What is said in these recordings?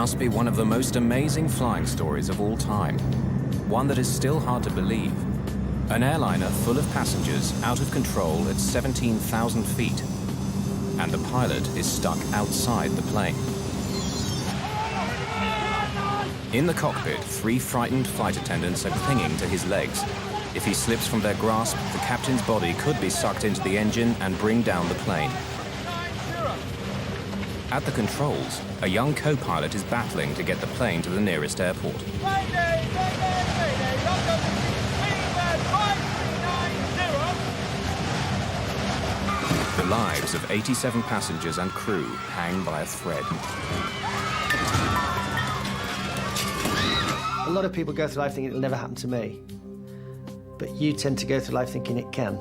must be one of the most amazing flying stories of all time. One that is still hard to believe. An airliner full of passengers out of control at 17,000 feet. And the pilot is stuck outside the plane. In the cockpit, 3 frightened flight attendants are clinging to his legs. If he slips from their grasp, the captain's body could be sucked into the engine and bring down the plane. At the controls, a young co-pilot is battling to get the plane to the nearest airport. The lives of 87 passengers and crew hang by a thread. A lot of people go through life thinking it'll never happen to me. But you tend to go through life thinking it can.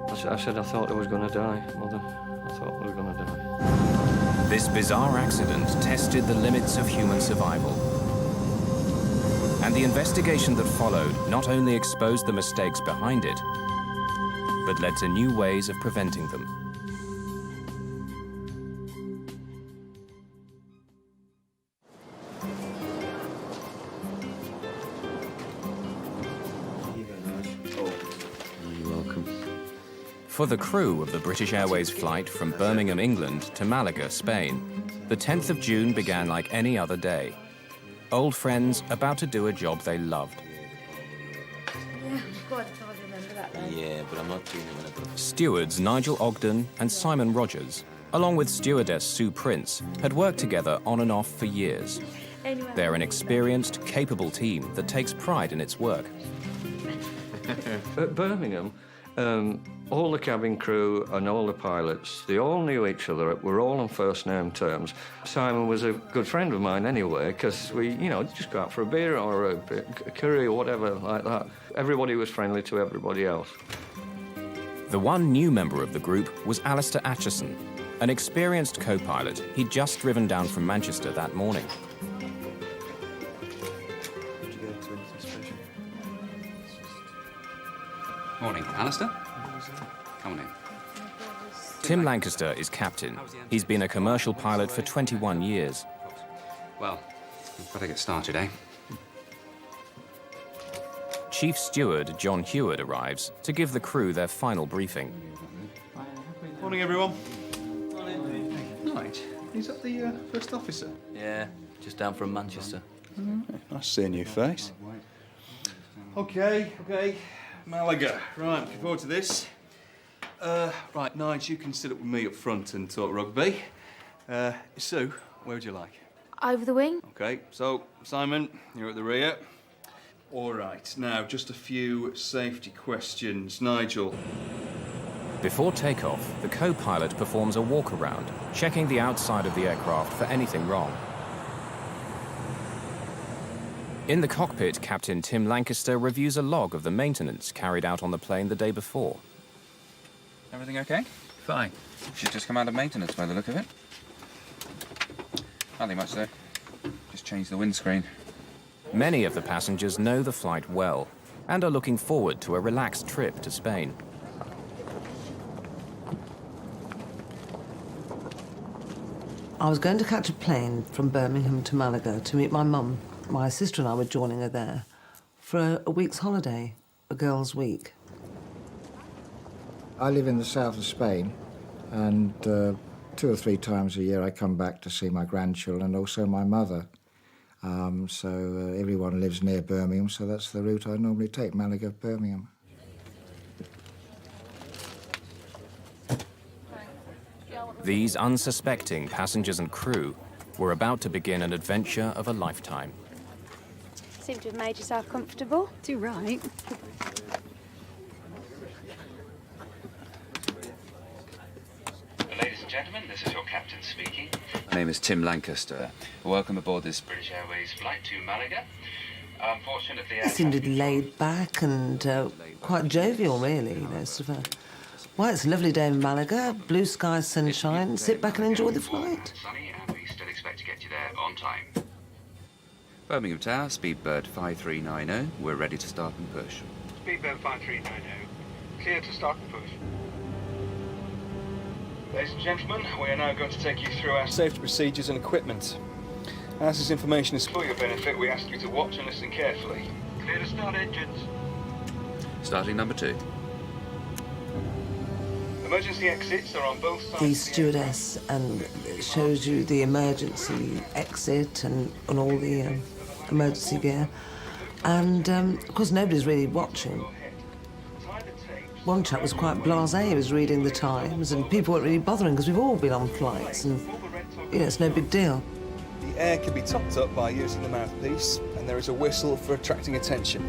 I said I thought I was going to die, Mother. I thought we were going to die. This bizarre accident tested the limits of human survival. And the investigation that followed not only exposed the mistakes behind it, but led to new ways of preventing them. For the crew of the British Airways flight from Birmingham, England to Malaga, Spain, the 10th of June began like any other day. Old friends about to do a job they loved. Yeah, God, I can't remember that though. Yeah, but I'm not doing it when I go. Stewards Nigel Ogden and Simon Rogers, along with stewardess Sue Prince, had worked together on and off for years. Anyway. They're an experienced, capable team that takes pride in its work. At Birmingham, all the cabin crew and all the pilots, they all knew each other. We're all on first-name terms. Simon was a good friend of mine anyway, because we, just go out for a beer or a curry or whatever like that. Everybody was friendly to everybody else. The one new member of the group was Alistair Atchison, an experienced co-pilot he'd just driven down from Manchester that morning. Morning, Alistair. Come on in. Tim Lancaster is captain. He's been a commercial pilot for 21 years. Well, we'd better get started, eh? Chief Steward John Heward arrives to give the crew their final briefing. Morning, everyone. Right. Is that the first officer? Yeah, just down from Manchester. Nice to see a new face. OK. Malaga. Right, looking forward to this. Right, Nige, you can sit up with me up front and talk rugby. Sue, where would you like? Over the wing? OK, so, Simon, you're at the rear. All right, now, just a few safety questions. Nigel. Before takeoff, the co-pilot performs a walk-around, checking the outside of the aircraft for anything wrong. In the cockpit, Captain Tim Lancaster reviews a log of the maintenance carried out on the plane the day before. Everything okay? Fine. She's just come out of maintenance by the look of it. Nothing much though. Just changed the windscreen. Many of the passengers know the flight well and are looking forward to a relaxed trip to Spain. I was going to catch a plane from Birmingham to Malaga to meet my mum. My sister and I were joining her there for a week's holiday, a girls' week. I live in the south of Spain, and 2 or 3 times a year I come back to see my grandchildren and also my mother. So everyone lives near Birmingham, so that's the route I normally take, Malaga, Birmingham. These unsuspecting passengers and crew were about to begin an adventure of a lifetime. Seem to have made yourself comfortable. Too right. Ladies and gentlemen, this is your captain speaking. My name is Tim Lancaster. Welcome aboard this British Airways flight to Malaga. Unfortunately, He seemed laid back and quite jovial, really. Sort of well, it's a lovely day in Malaga, blue skies, sunshine. Sit back and enjoy the flight. Sunny, and we still expect to get you there on time. Birmingham Tower, Speedbird 5390. We're ready to start and push. Speedbird 5390. Clear to start and push. Ladies and gentlemen, we are now going to take you through our safety procedures and equipment. As this information is For your benefit, we ask you to watch and listen carefully. Clear to start engines. Starting number 2. Emergency exits are on both sides. The stewardess, and it shows you the emergency exit and all the emergency gear. And, of course, nobody's really watching. One chap was quite blasé, he was reading the Times, and people weren't really bothering because we've all been on flights and, you know, it's no big deal. The air can be topped up by using the mouthpiece, and there is a whistle for attracting attention.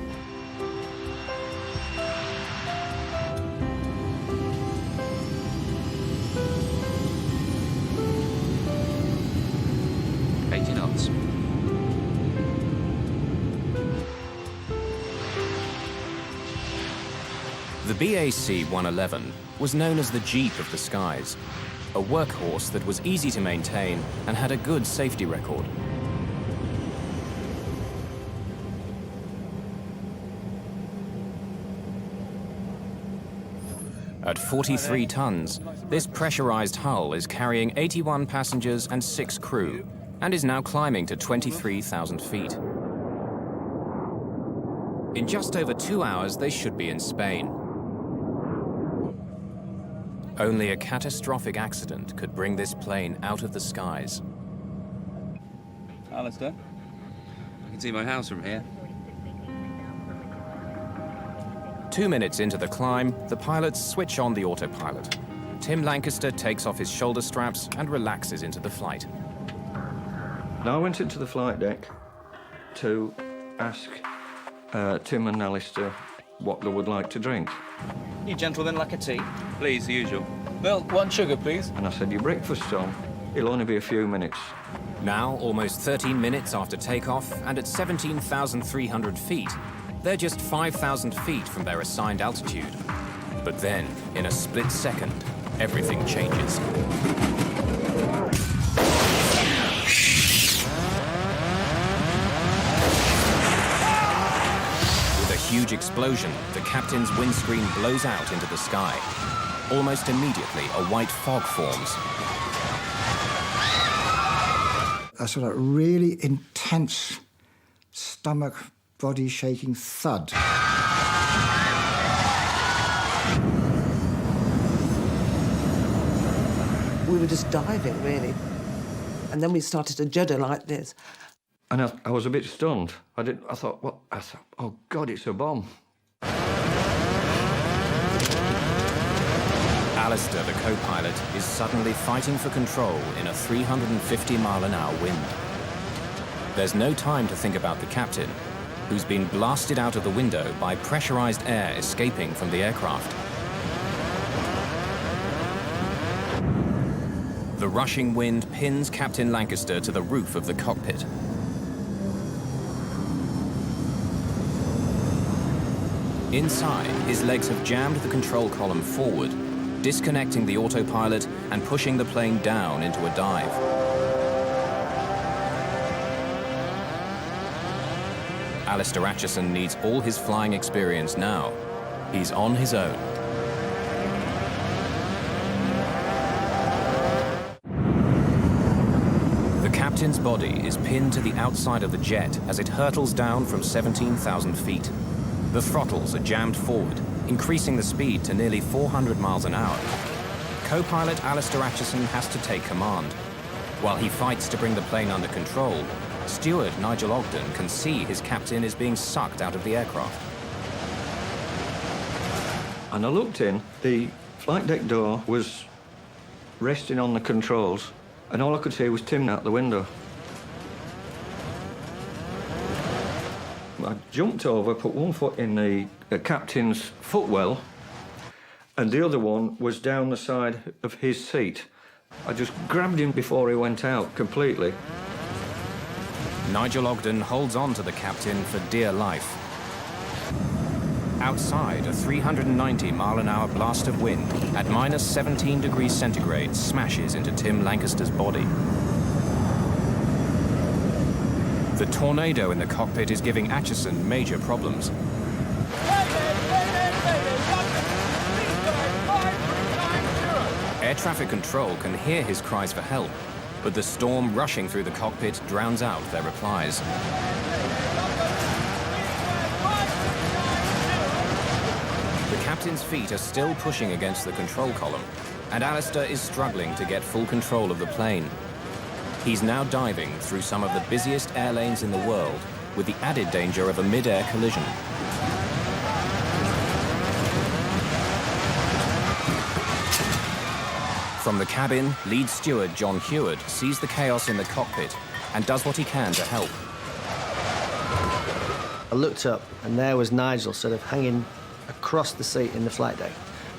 knots. The BAC 111 was known as the Jeep of the skies, a workhorse that was easy to maintain and had a good safety record. At 43 tons, this pressurized hull is carrying 81 passengers and 6 crew, and is now climbing to 23,000 feet. In just over 2 hours, they should be in Spain. Only a catastrophic accident could bring this plane out of the skies. Alistair, I can see my house from here. 2 minutes into the climb, the pilots switch on the autopilot. Tim Lancaster takes off his shoulder straps and relaxes into the flight. Now I went into the flight deck to ask Tim and Alistair what they would like to drink. You gentlemen like a tea? Please, the usual. Milk, 1 sugar, please. And I said, your breakfast's on. It'll only be a few minutes. Now, almost 13 minutes after takeoff, and at 17,300 feet, they're just 5,000 feet from their assigned altitude. But then, in a split second, everything changes. With a huge explosion, the captain's windscreen blows out into the sky. Almost immediately, a white fog forms. A sort of really intense stomach, body-shaking thud. We were just diving, really. And then we started to judder like this. And I was a bit stunned. I thought, what? I thought, oh God, it's a bomb. Alistair, the co-pilot, is suddenly fighting for control in a 350-mile-an-hour wind. There's no time to think about the captain, who's been blasted out of the window by pressurized air escaping from the aircraft. The rushing wind pins Captain Lancaster to the roof of the cockpit. Inside, his legs have jammed the control column forward, disconnecting the autopilot and pushing the plane down into a dive. Alistair Acheson needs all his flying experience now. He's on his own. The captain's body is pinned to the outside of the jet as it hurtles down from 17,000 feet. The throttles are jammed forward, increasing the speed to nearly 400 miles an hour. Co-pilot Alistair Acheson has to take command. While he fights to bring the plane under control, steward Nigel Ogden can see his captain is being sucked out of the aircraft. And I looked in, the flight deck door was resting on the controls, and all I could see was Tim out the window. I jumped over, put one foot in the captain's footwell, and the other one was down the side of his seat. I just grabbed him before he went out completely. Nigel Ogden holds on to the captain for dear life. Outside, a 390-mile-an-hour blast of wind at minus 17 degrees centigrade smashes into Tim Lancaster's body. The tornado in the cockpit is giving Acheson major problems. Air traffic control can hear his cries for help, but the storm rushing through the cockpit drowns out their replies. The captain's feet are still pushing against the control column, and Alistair is struggling to get full control of the plane. He's now diving through some of the busiest air lanes in the world, with the added danger of a mid-air collision. From the cabin, lead steward John Heward sees the chaos in the cockpit and does what he can to help. I looked up, and there was Nigel sort of hanging across the seat in the flight deck.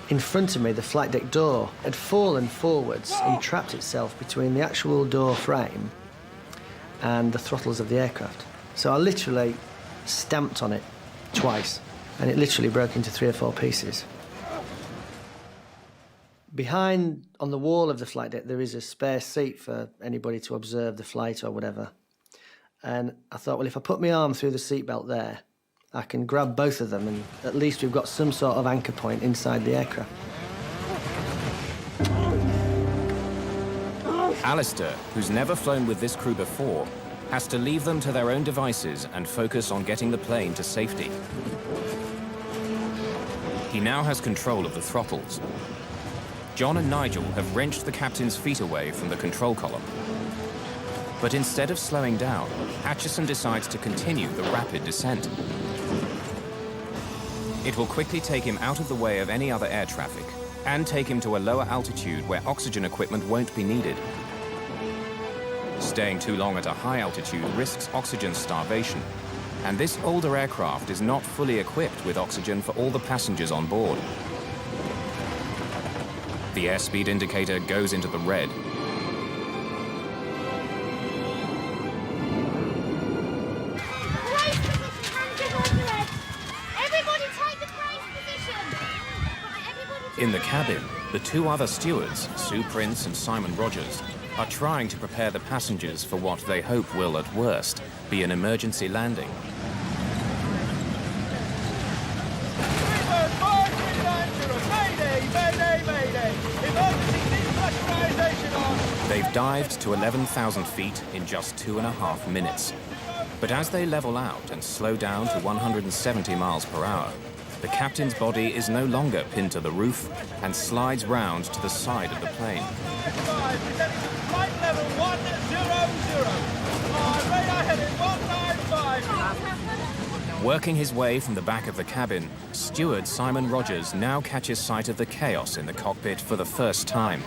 In front of me, the flight deck door had fallen forwards and trapped itself between the actual door frame and the throttles of the aircraft. So I literally stamped on it twice, and it literally broke into 3 or 4 pieces. Behind, on the wall of the flight deck, there is a spare seat for anybody to observe the flight or whatever. And I thought, well, if I put my arm through the seatbelt there, I can grab both of them, and at least we've got some sort of anchor point inside the aircraft. Alistair, who's never flown with this crew before, has to leave them to their own devices and focus on getting the plane to safety. He now has control of the throttles. John and Nigel have wrenched the captain's feet away from the control column. But instead of slowing down, Acheson decides to continue the rapid descent. It will quickly take him out of the way of any other air traffic and take him to a lower altitude where oxygen equipment won't be needed. Staying too long at a high altitude risks oxygen starvation, and this older aircraft is not fully equipped with oxygen for all the passengers on board. The airspeed indicator goes into the red. In the cabin, the 2 other stewards, Sue Prince and Simon Rogers, are trying to prepare the passengers for what they hope will, at worst, be an emergency landing. They've dived to 11,000 feet in just 2.5 minutes. But as they level out and slow down to 170 miles per hour, the captain's body is no longer pinned to the roof and slides round to the side of the plane. Working his way from the back of the cabin, steward Simon Rogers now catches sight of the chaos in the cockpit for the first time.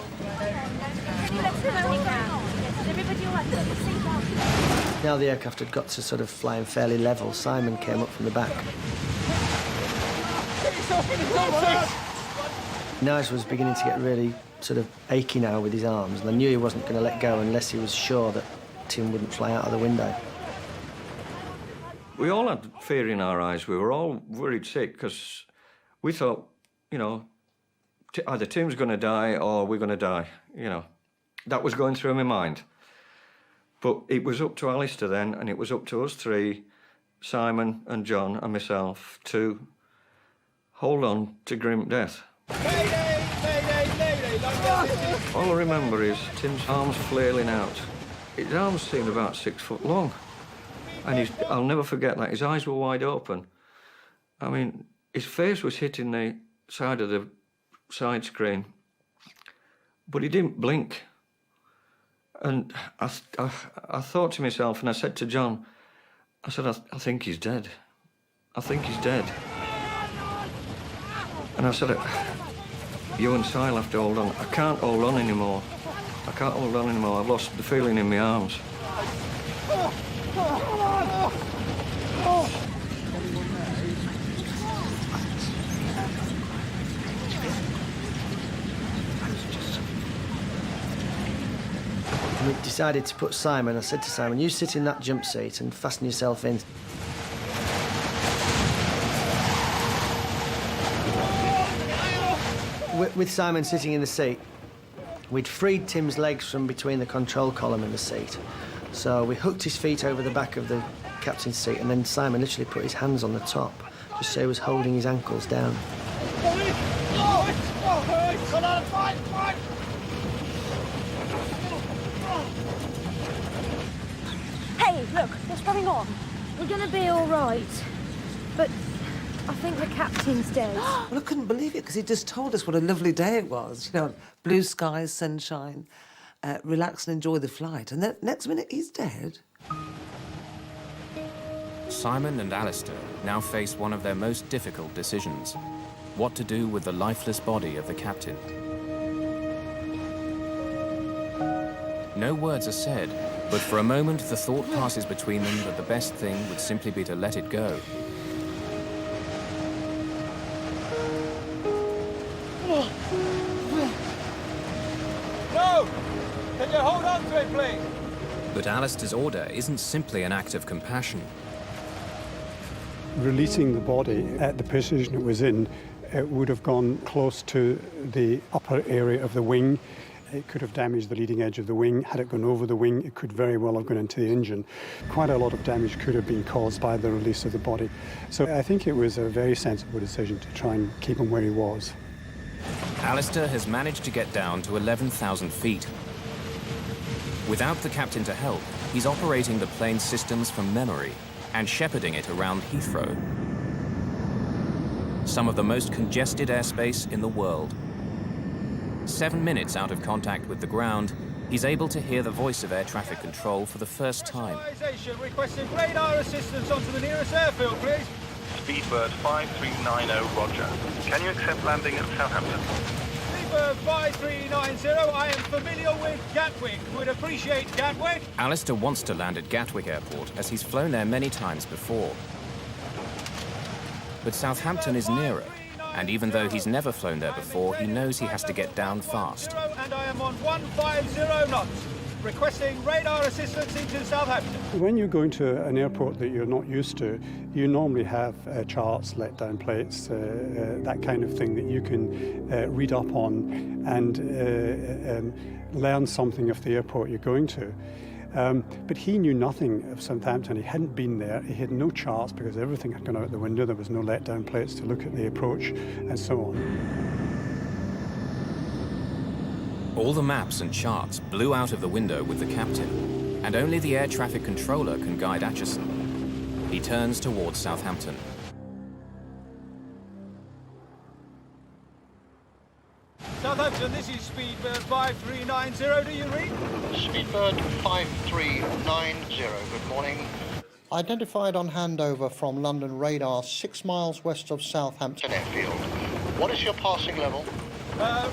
Now the aircraft had got to sort of flying fairly level, Simon came up from the back. Nigel was beginning to get really sort of achy now with his arms, and I knew he wasn't going to let go unless he was sure that Tim wouldn't fly out of the window. We all had fear in our eyes. We were all worried sick because we thought, you know, either Tim's going to die or we're going to die, you know. That was going through my mind. But it was up to Alistair then, and it was up to us 3, Simon and John and myself, to hold on to grim death. All I remember is Tim's arms flailing out. His arms seemed about 6 foot long. And I'll never forget that. His eyes were wide open. I mean, his face was hitting the side of the side screen, but he didn't blink. And I thought to myself, and I said to John, I said, I think he's dead. I think he's dead. And I said, you and Si have to hold on. I can't hold on anymore. I can't hold on anymore. I've lost the feeling in my arms. We decided to put Simon. I said to Simon, you sit in that jump seat and fasten yourself in. With Simon sitting in the seat, we'd freed Tim's legs from between the control column and the seat. So we hooked his feet over the back of the captain's seat, and then Simon literally put his hands on the top, just so he was holding his ankles down. look, what's going on? We're gonna be all right. But I think the captain's dead. Well, I couldn't believe it, because he just told us what a lovely day it was. You know, blue skies, sunshine, relax and enjoy the flight. And then next minute, he's dead. Simon and Alistair now face one of their most difficult decisions: what to do with the lifeless body of the captain. No words are said, but for a moment the thought passes between them that the best thing would simply be to let it go. No! Can you hold on to it, please? But Alistair's order isn't simply an act of compassion. Releasing the body at the position it was in, it would have gone close to the upper area of the wing. It could have damaged the leading edge of the wing. Had it gone over the wing, it could very well have gone into the engine. Quite a lot of damage could have been caused by the release of the body. So I think it was a very sensible decision to try and keep him where he was. Alistair has managed to get down to 11,000 feet. Without the captain to help, he's operating the plane's systems from memory and shepherding it around Heathrow, some of the most congested airspace in the world. 7 minutes out of contact with the ground, he's able to hear the voice of air traffic control for the first time. Requesting radar assistance onto the nearest airfield, please. Speedbird 5390, roger. Can you accept landing at Southampton? Speedbird 5390, I am familiar with Gatwick. Would appreciate Gatwick. Alistair wants to land at Gatwick Airport, as he's flown there many times before. But Southampton is nearer, and even though he's never flown there before, he knows he has to get down fast. And I am on 150 knots. Requesting radar assistance into Southampton. When you go into an airport that you're not used to, you normally have charts, let-down plates, that kind of thing that you can read up on and learn something of the airport you're going to. But he knew nothing of Southampton. He hadn't been there. He had no charts because everything had gone out the window. There was no let-down plates to look at the approach and so on. All the maps and charts blew out of the window with the captain, and only the air traffic controller can guide Acheson. He turns towards Southampton. Southampton, this is Speedbird 5390. Do you read? Speedbird 5390. Good morning. Identified on handover from London radar 6 miles west of Southampton Airfield. What is your passing level?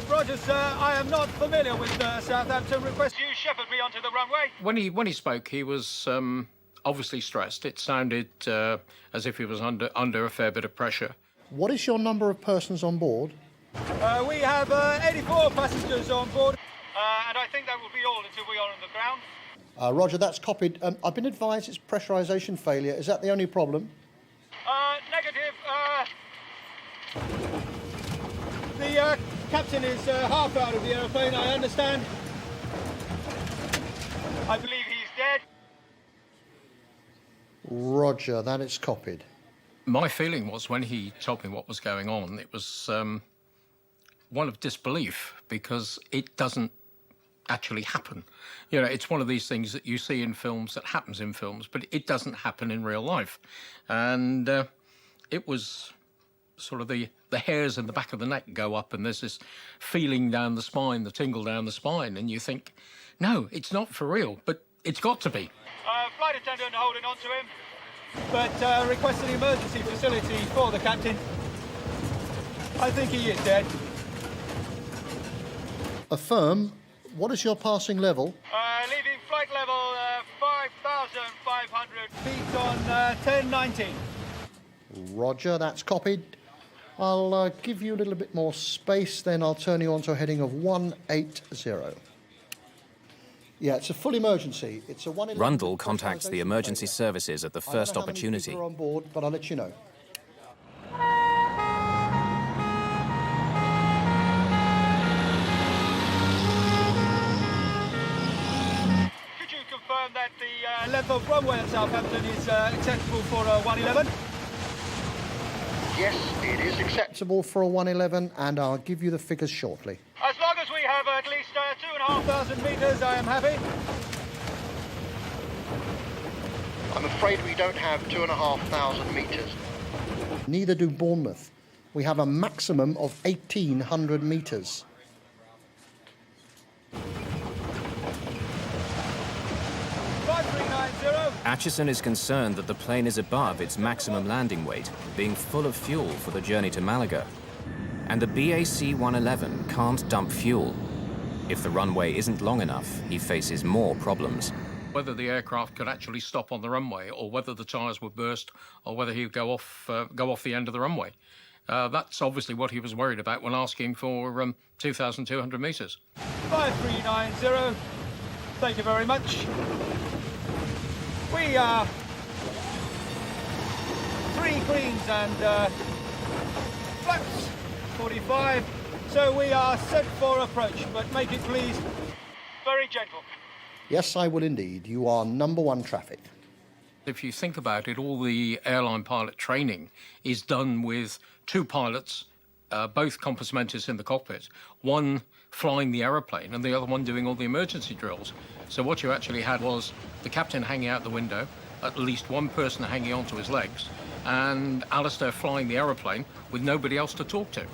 Roger, sir. I am not familiar with Southampton. Request you shepherd me onto the runway. When he spoke, he was obviously stressed. It sounded as if he was under a fair bit of pressure. What is your number of persons on board? We have 84 passengers on board, and I think that will be all until we are on the ground. Roger, that's copied. I've been advised it's pressurisation failure. Is that the only problem? Negative. The captain is half out of the aeroplane, I understand. I believe he's dead. Roger, that is copied. My feeling was, when he told me what was going on, it was one of disbelief, because it doesn't actually happen. You know, it's one of these things that you see in films, that happens in films, but it doesn't happen in real life. And it was sort of the hairs in the back of the neck go up, and there's this feeling down the spine, the tingle down the spine, and you think, no, it's not for real, but it's got to be. Flight attendant holding on to him, but requesting emergency facility for the captain. I think he is dead. Affirm. What is your passing level? Leaving flight level 5,500 feet on 1019. Roger, that's copied. I'll give you a little bit more space, then I'll turn you on to a heading of 180. Yeah, it's a full emergency. It's a 111. Rundle contacts the emergency services at the first opportunity. I don't know how many people are on board, but I'll let you know. Could you confirm that the length of runway at Southampton is acceptable for a 111? Yes, it is acceptable for a 111, and I'll give you the figures shortly. As long as we have at least 2,500 metres, I am happy. I'm afraid we don't have 2,500 metres. Neither do Bournemouth. We have a maximum of 1,800 metres. Atchison is concerned that the plane is above its maximum landing weight, being full of fuel for the journey to Malaga. And the BAC-111 can't dump fuel. If the runway isn't long enough, he faces more problems. Whether the aircraft could actually stop on the runway, or whether the tyres would burst, or whether he would go off the end of the runway. That's obviously what he was worried about when asking for 2,200 metres. 5390. Thank you very much. We are 3 greens and flaps 45. So we are set for approach, but make it please very gentle. Yes, I will indeed. You are number 1 traffic. If you think about it, all the airline pilot training is done with 2 pilots, both compos in the cockpit, one flying the aeroplane and the other one doing all the emergency drills. So what you actually had was the captain hanging out the window, at least one person hanging onto his legs, and Alistair flying the aeroplane with nobody else to talk to.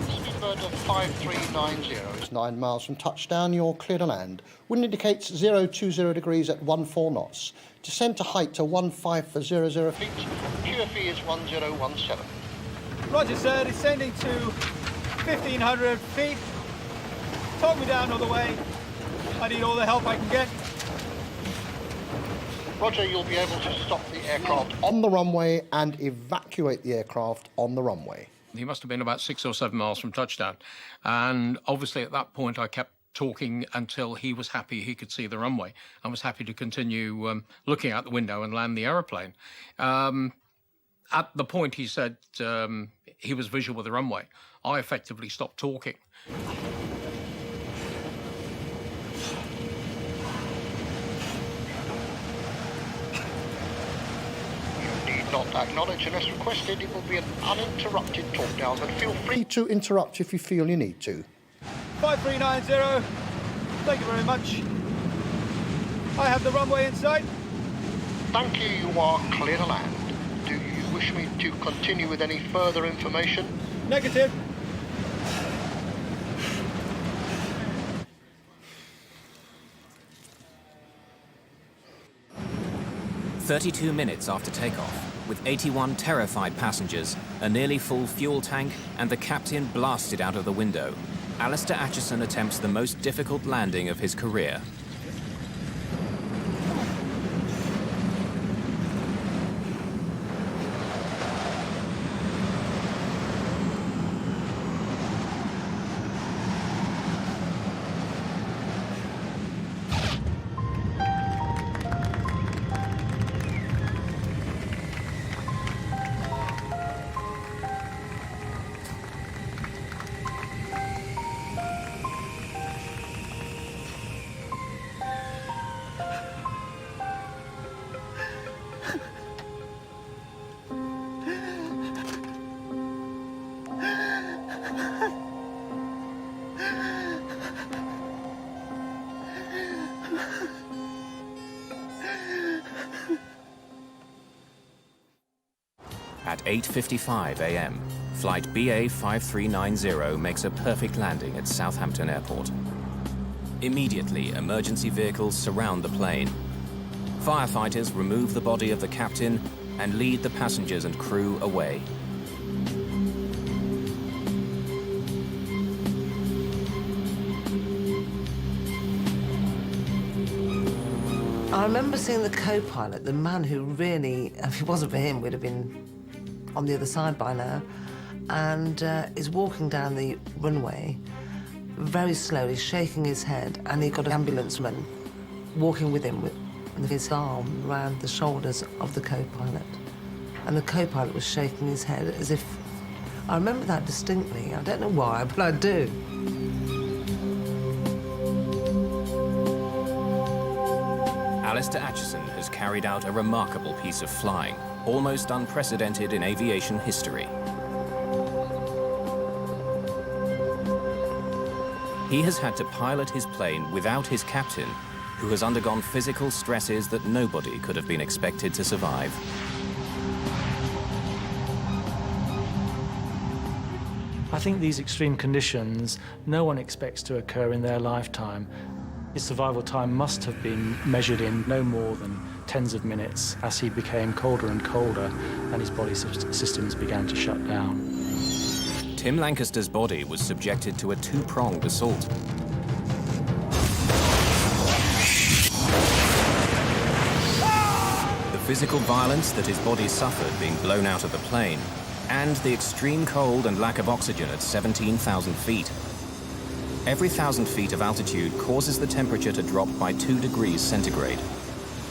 Speedbird of 5390 is 9 miles from touchdown. You're clear to land. Wind indicates 020 degrees at 14 knots. Descend to height to 1500 feet. QFE is 1017. Roger, sir. Descending to 1,500 feet. Talk me down all the way. I need all the help I can get. Roger, you'll be able to stop the aircraft on the runway and evacuate the aircraft on the runway. He must have been about 6 or 7 miles from touchdown. And obviously at that point I kept talking until he was happy he could see the runway. I was happy to continue looking out the window and land the aeroplane. At the point he said he was visual with the runway, I effectively stopped talking. Not acknowledge unless requested. It will be an uninterrupted talk down, but feel free to interrupt if you feel you need to. 5390. Thank you very much. I have the runway in sight. Thank you. You are clear to land. Do you wish me to continue with any further information? Negative. "32 minutes after takeoff, with 81 terrified passengers, a nearly full fuel tank, and the captain blasted out of the window, Alistair Atchison attempts the most difficult landing of his career. At 8:55 a.m., flight BA 5390 makes a perfect landing at Southampton Airport. Immediately, emergency vehicles surround the plane. Firefighters remove the body of the captain and lead the passengers and crew away. I remember seeing the co-pilot, the man who really, if it wasn't for him, we'd have been on the other side by now, and is walking down the runway very slowly, shaking his head, and he got an ambulance man walking with him with his arm around the shoulders of the co-pilot. And the co-pilot was shaking his head as if... I remember that distinctly. I don't know why, but I do. Alistair Atchison has carried out a remarkable piece of flying, almost unprecedented in aviation history. He has had to pilot his plane without his captain who has undergone physical stresses that nobody could have been expected to survive. I think these extreme conditions, no one expects to occur in their lifetime. His survival time must have been measured in no more than tens of minutes as he became colder and colder and his body systems began to shut down. Tim Lancaster's body was subjected to a two-pronged assault. The physical violence that his body suffered being blown out of the plane, and the extreme cold and lack of oxygen at 17,000 feet. Every 1,000 feet of altitude causes the temperature to drop by 2 degrees centigrade.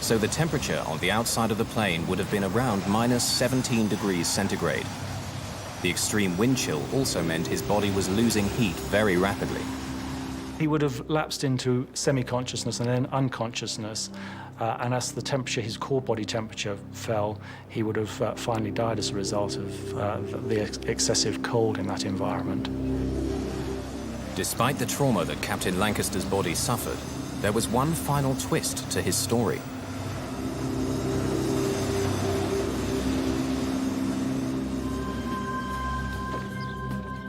So the temperature on the outside of the plane would have been around minus 17 degrees centigrade. The extreme wind chill also meant his body was losing heat very rapidly. He would have lapsed into semi-consciousness and then unconsciousness, and as the temperature, his core body temperature fell, he would have finally died as a result of the excessive cold in that environment. Despite the trauma that Captain Lancaster's body suffered, there was one final twist to his story.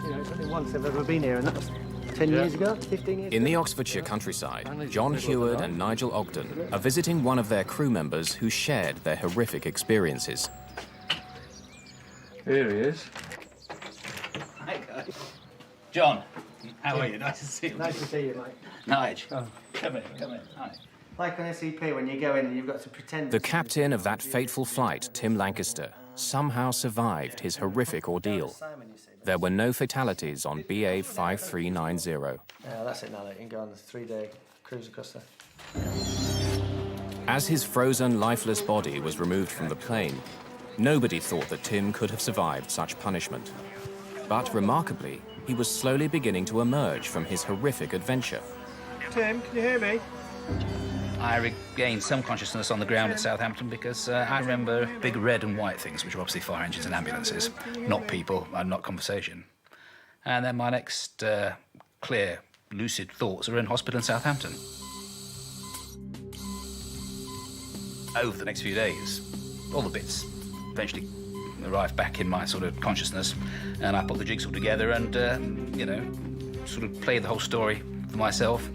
You know, it's only once I've ever been here, and that was 10 years ago, 15 years ago. In the Oxfordshire countryside, John Heward and Nigel Ogden are visiting one of their crew members who shared their horrific experiences. Here he is. Hi, guys. John, how are you? Nice to see you. Nice to see you, mate. Nige, come in. Hi. Like on SEP, when you go in and you've got to pretend... The captain of that fateful flight, Tim Lancaster, somehow survived his horrific ordeal. There were no fatalities on BA 5390. Yeah, that's it now. You can go on a 3-day cruise across there. As his frozen, lifeless body was removed from the plane, nobody thought that Tim could have survived such punishment. But remarkably, he was slowly beginning to emerge from his horrific adventure. Tim, can you hear me? I regained some consciousness on the ground at Southampton because I remember big red and white things, which are obviously fire engines and ambulances, not people and not conversation. And then my next clear, lucid thoughts are in hospital in Southampton. Over the next few days, all the bits eventually arrived back in my sort of consciousness, and I put the jigsaw together and, you know, sort of played the whole story for myself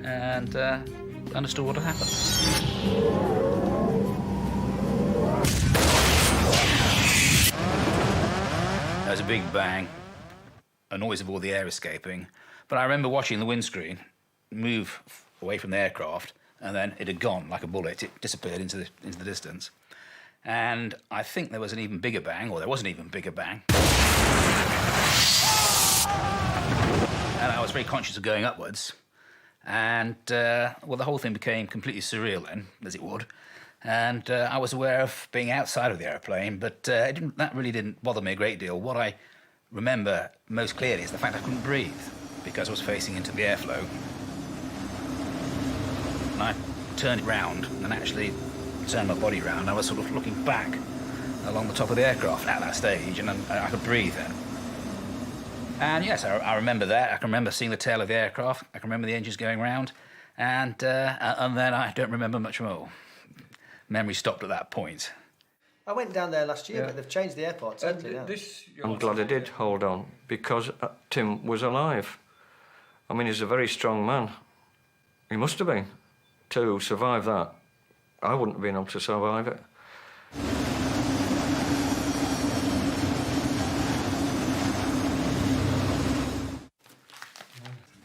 and understood what had happened. There was a big bang, a noise of all the air escaping, but I remember watching the windscreen move away from the aircraft, and then it had gone like a bullet. It disappeared into the distance. And I think there was an even bigger bang, or there was an even bigger bang. And I was very conscious of going upwards. And, well, the whole thing became completely surreal then, as it would. And I was aware of being outside of the airplane, but that really didn't bother me a great deal. What I remember most clearly is the fact I couldn't breathe because I was facing into the airflow. And I turned round and actually turned my body round. I was sort of looking back along the top of the aircraft at that stage, and I could breathe then. And yes, I remember that. I can remember seeing the tail of the aircraft. I can remember the engines going round. And then I don't remember much more. Memory stopped at that point. I went down there last year, but they've changed the airport totally now. I'm glad I did hold on, because Tim was alive. I mean, he's a very strong man. He must have been. To survive that, I wouldn't have been able to survive it.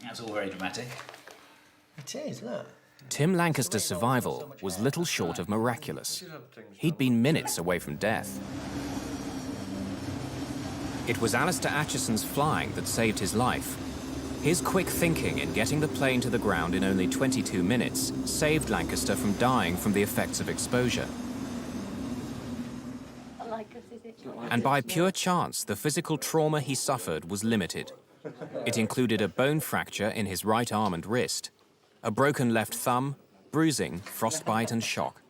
That's all very dramatic. It is, look. Tim Lancaster's survival was little short of miraculous. He'd been minutes away from death. It was Alistair Acheson's flying that saved his life. His quick thinking in getting the plane to the ground in only 22 minutes saved Lancaster from dying from the effects of exposure. And by pure chance, the physical trauma he suffered was limited. It included a bone fracture in his right arm and wrist, a broken left thumb, bruising, frostbite and shock.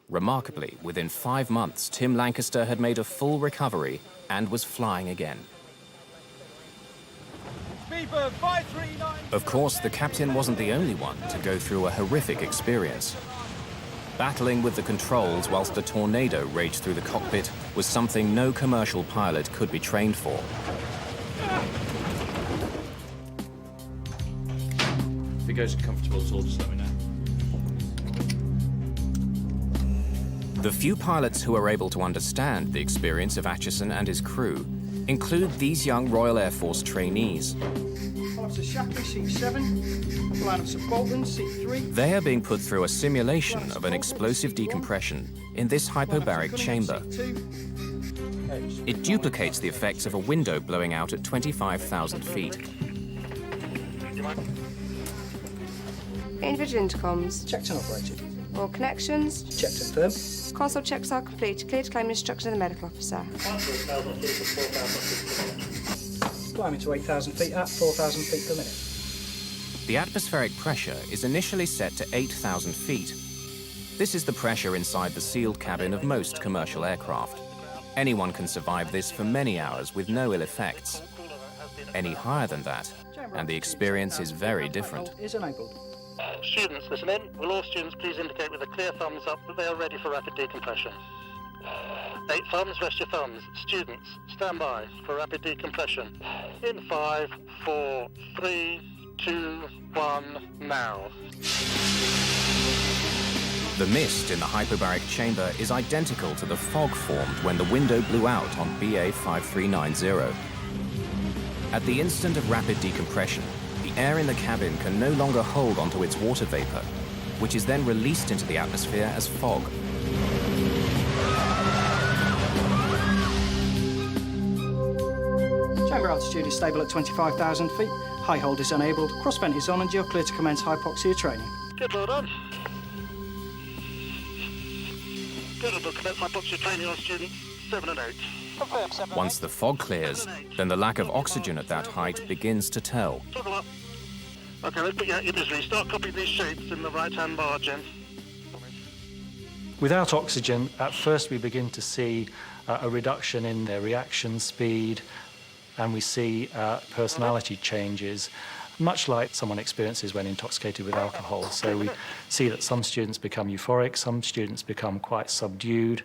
Remarkably, within 5 months, Tim Lancaster had made a full recovery and was flying again. Speed Beeper 539. Of course, the captain wasn't the only one to go through a horrific experience. Battling with the controls whilst a tornado raged through the cockpit was something no commercial pilot could be trained for. If it goes comfortable at all, just let me know. The few pilots who are able to understand the experience of Acheson and his crew include these young Royal Air Force trainees. Officer Shapley, seat 7. Line of subalterns, seat 3. They are being put through a simulation of an explosive decompression in this hyperbaric chamber. It duplicates the effects of a window blowing out at 25,000 feet. Individual intercoms. Checked and operated. All connections. Checked and firm. Console checks are complete. Clear to claim instruction of the medical officer. Climbing to 8,000 feet at 4,000 feet per minute. The atmospheric pressure is initially set to 8,000 feet. This is the pressure inside the sealed cabin of most commercial aircraft. Anyone can survive this for many hours with no ill effects. Any higher than that, and the experience is very different. Is enabled. Students, listen in. Will all students please indicate with a clear thumbs up that they are ready for rapid decompression? 8 thumbs, rest your thumbs. Students, stand by for rapid decompression. In 5, 4, 3, 2, 1, now. The mist in the hyperbaric chamber is identical to the fog formed when the window blew out on BA 5390. At the instant of rapid decompression, the air in the cabin can no longer hold onto its water vapor, which is then released into the atmosphere as fog. Chamber altitude is stable at 25,000 feet. High hold is enabled. Cross vent is on and you're clear to commence hypoxia training. Good, well done. Good, we'll commence hypoxia training on students 7 and 8. Once the fog clears, then the lack of oxygen at that height begins to tell. Okay, let's put you out your misery. Start copying these shapes in the right-hand margin. Without oxygen, at first we begin to see a reduction in their reaction speed, and we see personality changes, much like someone experiences when intoxicated with alcohol. So we see that some students become euphoric, some students become quite subdued,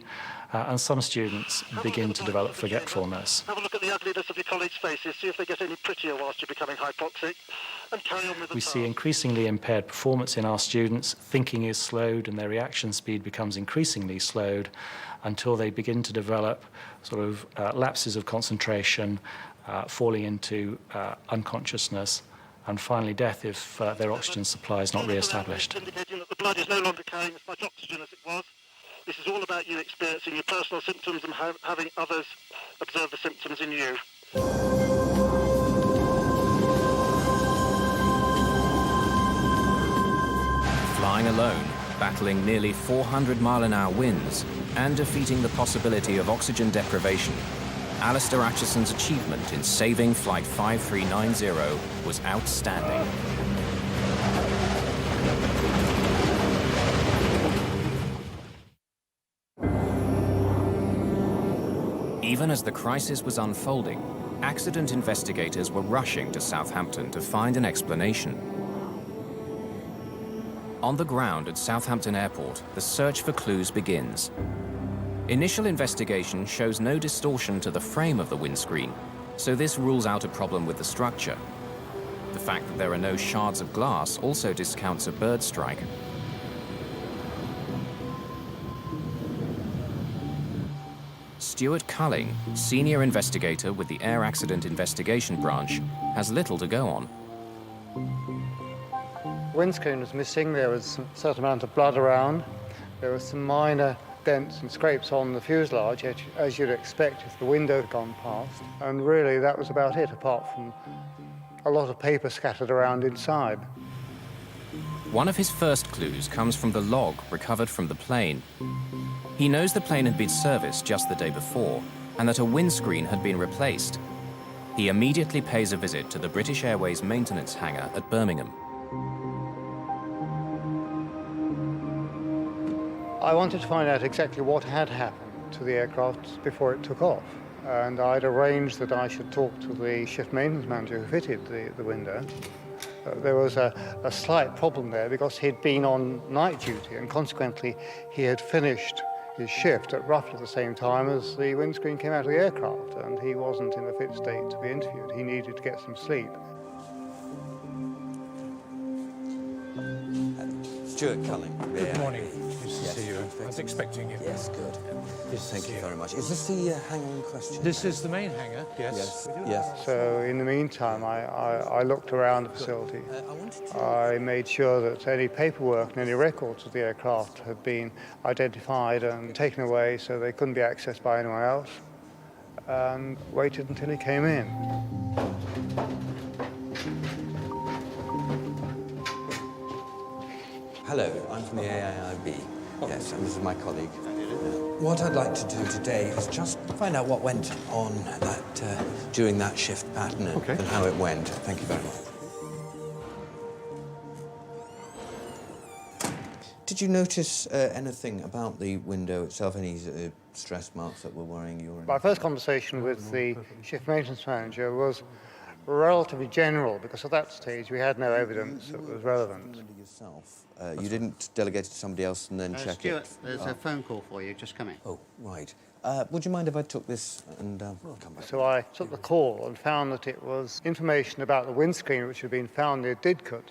and some students begin to develop forgetfulness. Have a look at the ugliness of your colleagues' faces, see if they get any prettier whilst you're becoming hypoxic, and carry on with the We see increasingly impaired performance in our students. Thinking is slowed and their reaction speed becomes increasingly slowed until they begin to develop sort of lapses of concentration, falling into unconsciousness, and finally death if their oxygen supply is not re-established. Indicating that the blood is no longer carrying as much oxygen as it was. This is all about you experiencing your personal symptoms and having others observe the symptoms in you. Flying alone, battling nearly 400-mile-an-hour winds, and defeating the possibility of oxygen deprivation, Alistair Acheson's achievement in saving Flight 5390 was outstanding. Even as the crisis was unfolding, accident investigators were rushing to Southampton to find an explanation. On the ground at Southampton Airport, the search for clues begins. Initial investigation shows no distortion to the frame of the windscreen, so this rules out a problem with the structure. The fact that there are no shards of glass also discounts a bird strike. Stuart Culling, senior investigator with the Air Accident Investigation Branch, has little to go on. Windscreen was missing, there was a certain amount of blood around, there were some minor dents and scrapes on the fuselage, as you'd expect if the window had gone past, and really that was about it, apart from a lot of paper scattered around inside. One of his first clues comes from the log recovered from the plane. He knows the plane had been serviced just the day before, and that a windscreen had been replaced. He immediately pays a visit to the British Airways maintenance hangar at Birmingham. I wanted to find out exactly what had happened to the aircraft before it took off. and I'd arranged that I should talk to the shift maintenance manager who fitted the window. There was a slight problem there because he'd been on night duty, and consequently he had finished his shift at roughly the same time as the windscreen came out of the aircraft, and he wasn't in a fit state to be interviewed. He needed to get some sleep. Stuart Culling. Good morning. Nice to see you. I was expecting you. Yes, good. Thank you very much. Is this the hangar in question? This is the main hangar, yes. Yes. So in the meantime, I looked around the facility. I made sure that any paperwork and any records of the aircraft had been identified and taken away so they couldn't be accessed by anyone else, and waited until he came in. Hello, I'm from the AIIB. Yes, and this is my colleague. What I'd like to do today is just find out what went on during that shift pattern and how it went. Thank you very much. Did you notice anything about the window itself, any stress marks that were worrying you? My first conversation with the shift maintenance manager was relatively general, because at that stage we had no evidence that was relevant. Yourself? You didn't delegate it to somebody else and then check Stuart, it? there's a phone call for you, just coming. Oh, right. Would you mind if I took this and come back? So I took the call and found that it was information about the windscreen which had been found near Didcot,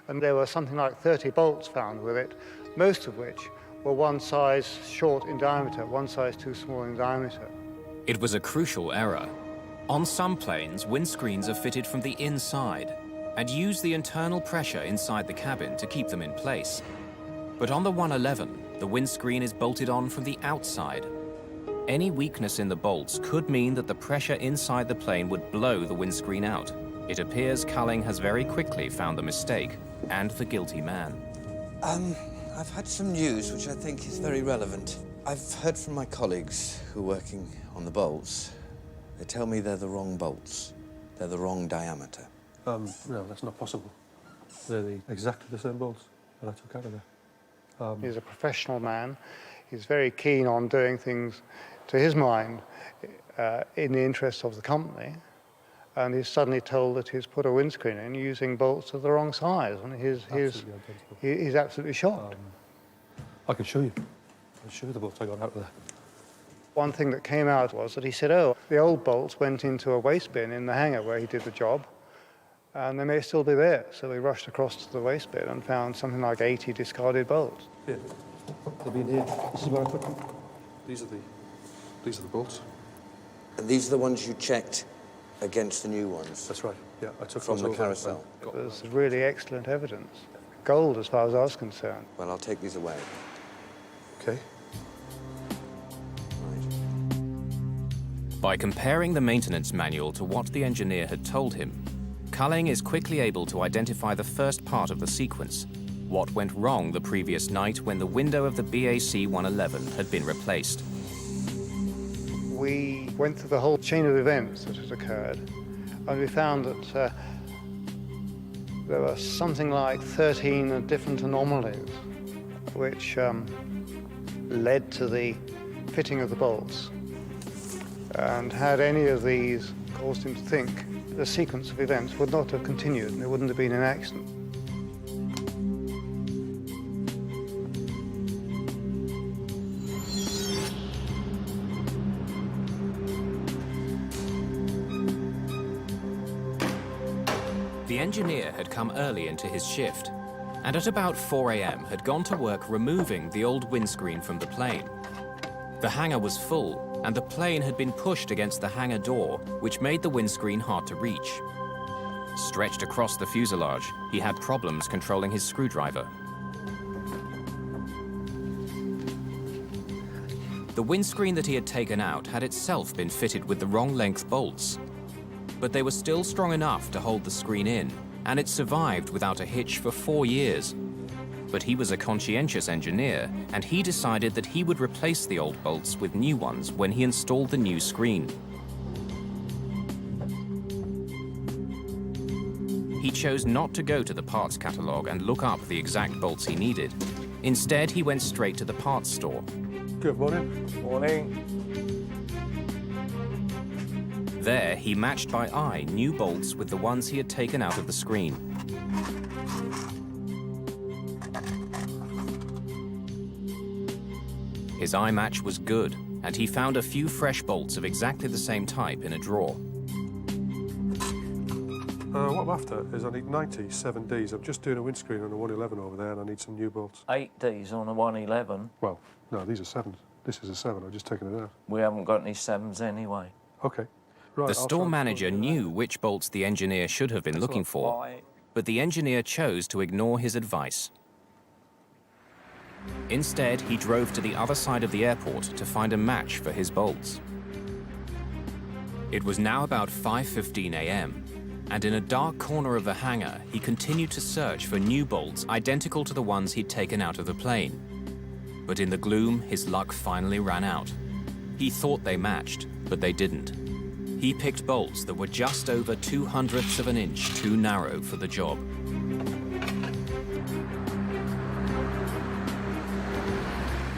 and there were something like 30 bolts found with it, most of which were one size short in diameter, one size too small in diameter. It was a crucial error. On some planes, windscreens are fitted from the inside and use the internal pressure inside the cabin to keep them in place. But on the 111, the windscreen is bolted on from the outside. Any weakness in the bolts could mean that the pressure inside the plane would blow the windscreen out. It appears Culling has very quickly found the mistake and the guilty man. I've had some news which I think is very relevant. I've heard from my colleagues who are working on the bolts. They tell me they're the wrong bolts. They're the wrong diameter. No, that's not possible. They're exactly the same bolts that I took out of there. He's a professional man. He's very keen on doing things, to his mind, in the interests of the company. And he's suddenly told that he's put a windscreen in using bolts of the wrong size. And he's absolutely shocked. I can show you. I'll show you the bolts I got out of there. One thing that came out was that he said, oh, the old bolts went into a waste bin in the hangar where he did the job, and they may still be there. So we rushed across to the waste bin and found something like 80 discarded bolts. Here. They've been here. This is where I put them. These are the bolts. And these are the ones you checked against the new ones? That's right. Yeah, I took from the carousel. It was really excellent evidence. Gold, as far as I was concerned. Well, I'll take these away. Okay. By comparing the maintenance manual to what the engineer had told him, Culling is quickly able to identify the first part of the sequence, what went wrong the previous night when the window of the BAC 111 had been replaced. We went through the whole chain of events that had occurred, and we found that there were something like 13 different anomalies which led to the fitting of the bolts. And had any of these caused him to think, the sequence of events would not have continued and there wouldn't have been an accident. The engineer had come early into his shift, and at about 4 a.m. had gone to work removing the old windscreen from the plane. The hangar was full, and the plane had been pushed against the hangar door, which made the windscreen hard to reach. Stretched across the fuselage, he had problems controlling his screwdriver. The windscreen that he had taken out had itself been fitted with the wrong length bolts, but they were still strong enough to hold the screen in, and it survived without a hitch for 4 years. But he was a conscientious engineer, and he decided that he would replace the old bolts with new ones when he installed the new screen. He chose not to go to the parts catalogue and look up the exact bolts he needed. Instead, he went straight to the parts store. Good morning. Morning. There, he matched by eye new bolts with the ones he had taken out of the screen. His eye match was good, and he found a few fresh bolts of exactly the same type in a drawer. What I'm after is I need 97 Ds. I'm just doing a windscreen on a 111 over there, and I need some new bolts. 8 Ds on a 111? Well, no, these are 7s. This is a 7. I've just taken it out. We haven't got any 7s anyway. OK. Right, The store manager knew which bolts the engineer should have been looking for, but the engineer chose to ignore his advice. Instead, he drove to the other side of the airport to find a match for his bolts. It was now about 5:15 a.m., and in a dark corner of the hangar, he continued to search for new bolts identical to the ones he'd taken out of the plane. But in the gloom, his luck finally ran out. He thought they matched, but they didn't. He picked bolts that were just over 0.02 of an inch too narrow for the job.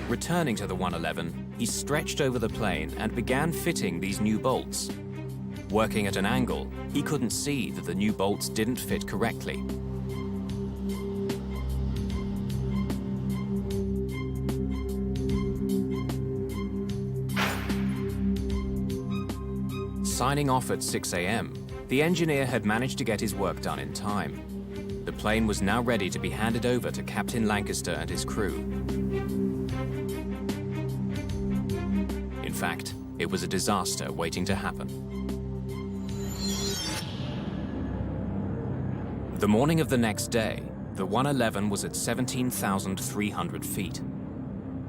Returning to the 111, he stretched over the plane and began fitting these new bolts. Working at an angle, he couldn't see that the new bolts didn't fit correctly. Signing off at 6 a.m., the engineer had managed to get his work done in time. The plane was now ready to be handed over to Captain Lancaster and his crew. In fact, it was a disaster waiting to happen. The morning of the next day, the 111 was at 17,300 feet.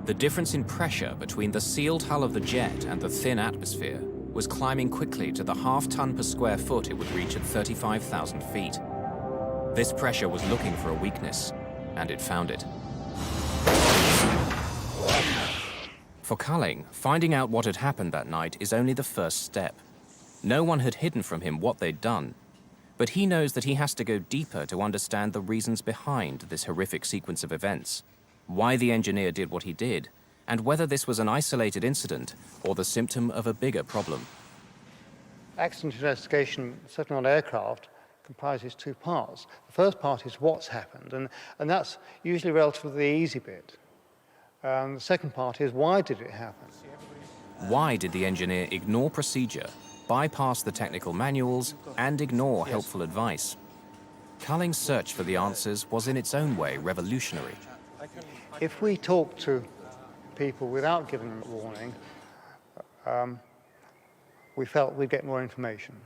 The difference in pressure between the sealed hull of the jet and the thin atmosphere was climbing quickly to the half-ton per square foot it would reach at 35,000 feet. This pressure was looking for a weakness, and it found it. For Culling, finding out what had happened that night is only the first step. No one had hidden from him what they'd done, but he knows that he has to go deeper to understand the reasons behind this horrific sequence of events, why the engineer did what he did, and whether this was an isolated incident or the symptom of a bigger problem. Accident investigation, certainly on aircraft, comprises 2 parts. The first part is what's happened, and that's usually relatively the easy bit. The second part is why did it happen? Why did the engineer ignore procedure, bypass the technical manuals, and ignore helpful advice? Culling's search for the answers was in its own way revolutionary. If we talk to people without giving them a warning, we felt we'd get more information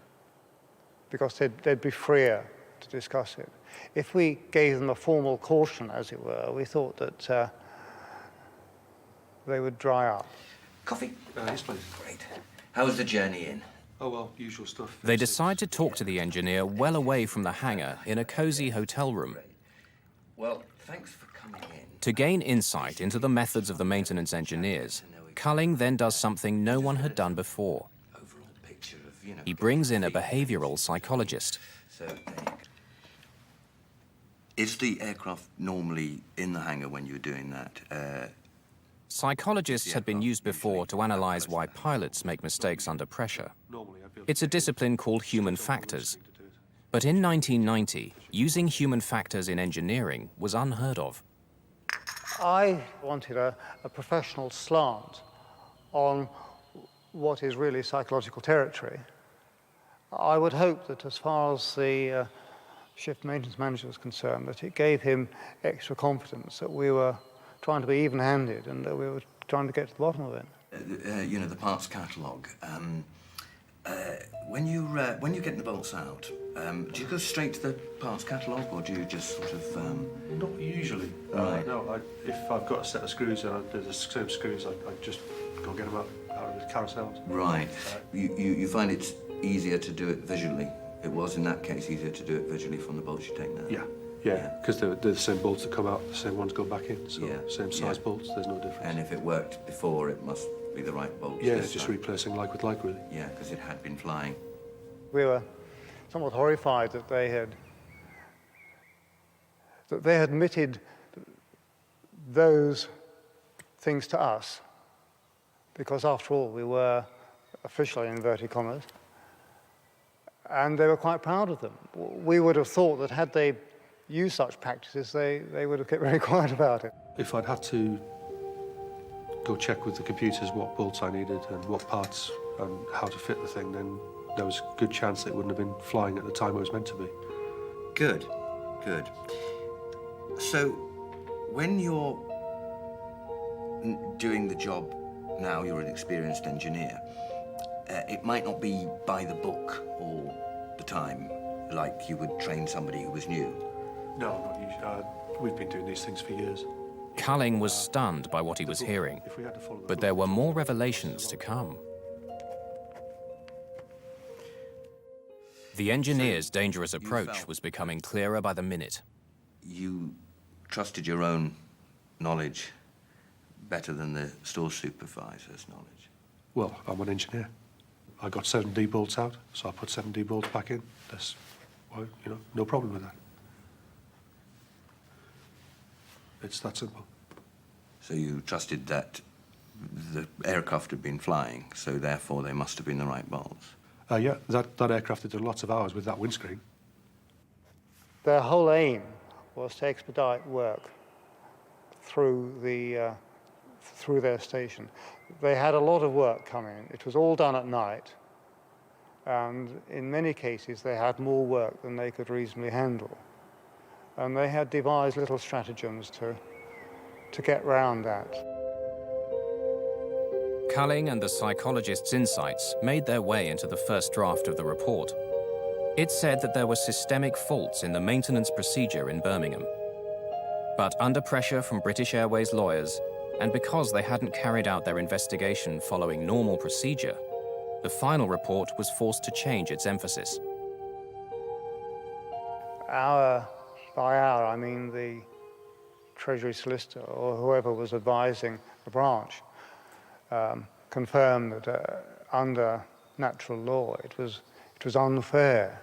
because they'd be freer to discuss it. If we gave them a formal caution, as it were, we thought that they would dry up. Coffee? Yes, please. Great. How was the journey in? Oh, well, usual stuff. They decide to talk to the engineer well away from the hangar in a cozy hotel room. Well, thanks for coming in. To gain insight into the methods of the maintenance engineers, Culling then does something no one had done before. He brings in a behavioral psychologist. So, is the aircraft normally in the hangar when you're doing that? Psychologists had been used before to analyze why pilots make mistakes under pressure. It's a discipline called human factors. But in 1990, using human factors in engineering was unheard of. I wanted a professional slant on what is really psychological territory. I would hope that as far as the shift maintenance manager was concerned, that it gave him extra confidence that we were trying to be even-handed and that we were trying to get to the bottom of it. You know, the parts catalogue. When you're getting the bolts out, do you go straight to the parts catalogue, or do you just sort of? Not usually. Right. No, if I've got a set of screws and there's the same screws, I just go get them out of the carousels. Right. You find it's easier to do it visually. It was in that case easier to do it visually from the bolts you take now. Yeah, because they're the same bolts that come out, the same ones go back in, so same size Yeah. bolts, there's no difference. And if it worked before, it must be the right bolts. Yeah, this it's just time. replacing like with like, really. Yeah, because it had been flying. We were somewhat horrified that they had admitted those things to us, because after all, we were officially, in inverted commas, and they were quite proud of them. We would have thought that had they used such practices, they would have kept very quiet about it. If I'd had to go check with the computers what bolts I needed and what parts and how to fit the thing, then there was a good chance it wouldn't have been flying at the time it was meant to be. Good, good. So, when you're doing the job now, you're an experienced engineer, it might not be by the book all the time, like you would train somebody who was new. No, not usually. We've been doing these things for years. Culling was stunned by what he was hearing, but there were more revelations to come. The engineer's dangerous approach was becoming clearer by the minute. You trusted your own knowledge better than the store supervisor's knowledge? Well, I'm an engineer. I got 7D bolts out, so I put 7D bolts back in. That's, well, you know, no problem with that. It's that simple. So you trusted that the aircraft had been flying, so therefore they must have been the right bolts? Yeah, that aircraft had done lots of hours with that windscreen. Their whole aim was to expedite work through their station. They had a lot of work coming. It was all done at night, and in many cases they had more work than they could reasonably handle. And they had devised little stratagems to get round that. Culling and the psychologist's insights made their way into the first draft of the report. It said that there were systemic faults in the maintenance procedure in Birmingham. But under pressure from British Airways lawyers, and because they hadn't carried out their investigation following normal procedure, the final report was forced to change its emphasis. Hour by hour, I mean the Treasury solicitor or whoever was advising the branch confirmed that under natural law it was unfair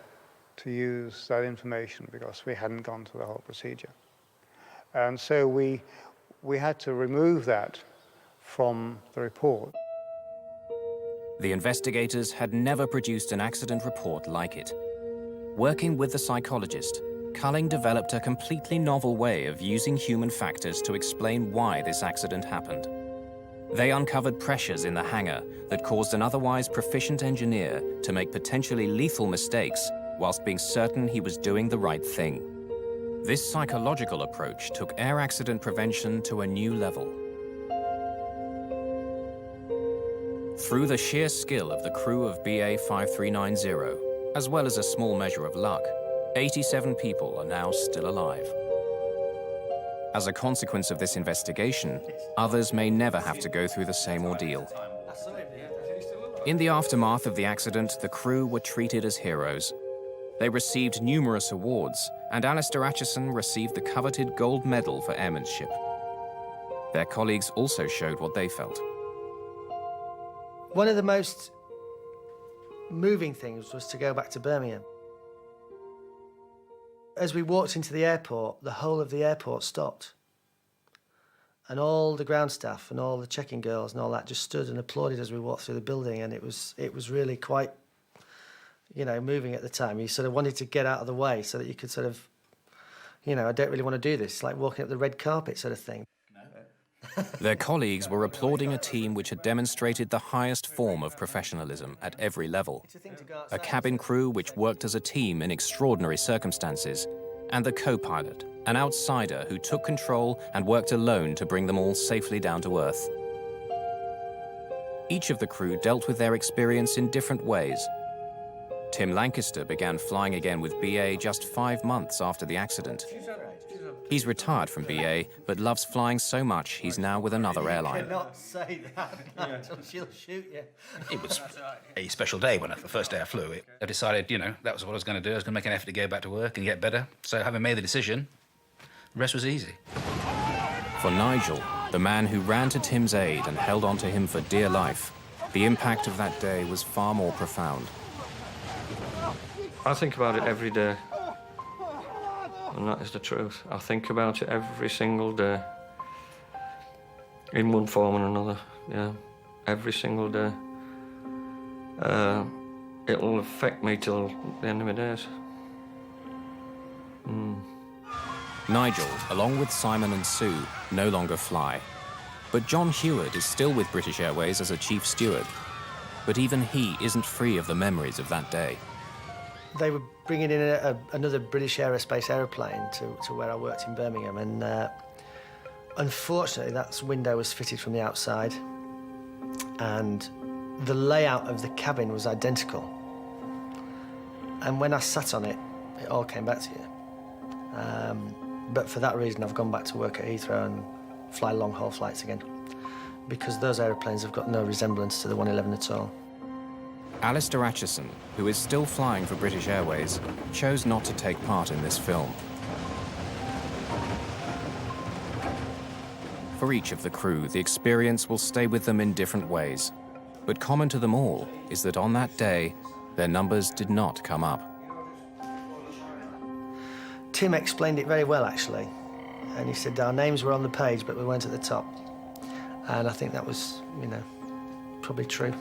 to use that information because we hadn't gone through the whole procedure. And so we had to remove that from the report. The investigators had never produced an accident report like it. Working with the psychologist, Culling developed a completely novel way of using human factors to explain why this accident happened. They uncovered pressures in the hangar that caused an otherwise proficient engineer to make potentially lethal mistakes whilst being certain he was doing the right thing. This psychological approach took air accident prevention to a new level. Through the sheer skill of the crew of BA 5390, as well as a small measure of luck, 87 people are now still alive. As a consequence of this investigation, others may never have to go through the same ordeal. In the aftermath of the accident, the crew were treated as heroes. They received numerous awards, and Alistair Acheson received the coveted gold medal for airmanship. Their colleagues also showed what they felt. One of the most moving things was to go back to Birmingham. As we walked into the airport, the whole of the airport stopped. And all the ground staff and all the check-in girls and all that just stood and applauded as we walked through the building, and it was really quite, you know, moving at the time. You sort of wanted to get out of the way so that you could sort of, you know, I don't really want to do this. It's like walking up the red carpet sort of thing. Their colleagues were applauding a team which had demonstrated the highest form of professionalism at every level. A cabin crew which worked as a team in extraordinary circumstances, and the co-pilot, an outsider who took control and worked alone to bring them all safely down to earth. Each of the crew dealt with their experience in different ways. Tim Lancaster began flying again with BA just 5 months after the accident. He's retired from BA, but loves flying so much he's now with another airline. You cannot say that, Nigel. She'll shoot you. It was a special day when the first day I flew. I decided, you know, that was what I was going to do. I was going to make an effort to go back to work and get better. So having made the decision, the rest was easy. For Nigel, the man who ran to Tim's aid and held on to him for dear life, the impact of that day was far more profound. I think about it every day. And that is the truth. I think about it every single day. In one form or another, yeah. Every single day. it'll affect me till the end of my days. Nigel, along with Simon and Sue, no longer fly. But John Heward is still with British Airways as a chief steward. But even he isn't free of the memories of that day. They were bringing in another British Aerospace aeroplane to where I worked in Birmingham, and unfortunately that window was fitted from the outside, and the layout of the cabin was identical. And when I sat on it, it all came back to you. But for that reason, I've gone back to work at Heathrow and fly long-haul flights again, because those aeroplanes have got no resemblance to the 111 at all. Alistair Acheson, who is still flying for British Airways, chose not to take part in this film. For each of the crew, the experience will stay with them in different ways. But common to them all is that on that day, their numbers did not come up. Tim explained it very well, actually. And he said our names were on the page, but we weren't at the top. And I think that was, you know, probably true.